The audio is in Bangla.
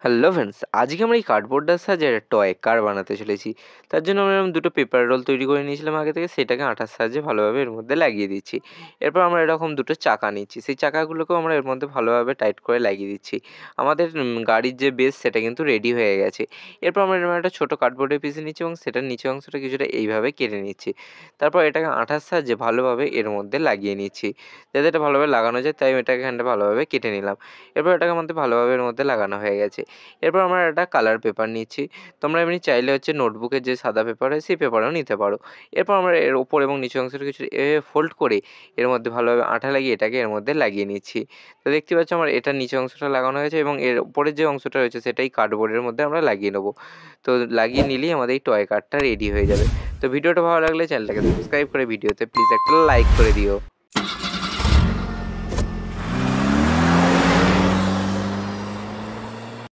হ্যালো ফ্রেন্ডস, আজকে আমরা এই কার্ডবোর্ডের সাহায্যে একটা টয় কার বানাতে চলেছি। তার জন্য আমরা এরকম দুটো পেপার রোল তৈরি করে নিয়েছিলাম আগে থেকে, সেটাকে আঠার সাহায্যে ভালোভাবে এর মধ্যে লাগিয়ে দিচ্ছি। এরপর আমরা এরকম দুটো চাকা নিচ্ছি, সেই চাকাগুলোকেও আমরা এর মধ্যে ভালোভাবে টাইট করে লাগিয়ে দিচ্ছি। আমাদের গাড়ির যে বেস সেটা কিন্তু রেডি হয়ে গেছে। এরপর আমরা এরকম একটা ছোটো কার্ডবোর্ডের পিস নিচ্ছি এবং সেটার নিচের অংশটা কিছুটা এইভাবে কেটে নিচ্ছি। তারপর এটাকে আঠার সাহায্যে ভালোভাবে এর মধ্যে লাগিয়ে নিচ্ছি, যাতে এটা ভালোভাবে লাগানো যায়, তাই এটাকে এখানটা ভালোভাবে কেটে নিলাম। এরপর এটাকে আমাদের ভালোভাবে এর মধ্যে লাগানো হয়ে গেছে। এরপর আমরা একটা কালার পেপার নিচ্ছি। তোমরা এমনি চাইলে নোটবুকের যে সাদা পেপার হয় সেই পেপারও নিতে পারো। এরপর আমরা এর ওপর এবং নিচের অংশটা কিছু এভাবে ফোল্ড করে এর মধ্যে ভালোভাবে আঠা লাগিয়ে এটাকে এর মধ্যে লাগিয়ে নিচ্ছি। তো দেখতে পাচ্ছ আমার এটার নিচের অংশটা লাগানো হয়েছে এবং এর উপরের যে অংশটা রয়েছে সেটাই কার্ডবোর্ডের মধ্যে আমরা লাগিয়ে নেবো। তো লাগিয়ে নিলেই আমাদের এই টয় কারটা রেডি হয়ে যাবে। তো ভিডিওটা ভালো লাগলে চ্যানেলটাকে সাবস্ক্রাইব করে ভিডিওতে প্লিজ একটা লাইক করে দিও।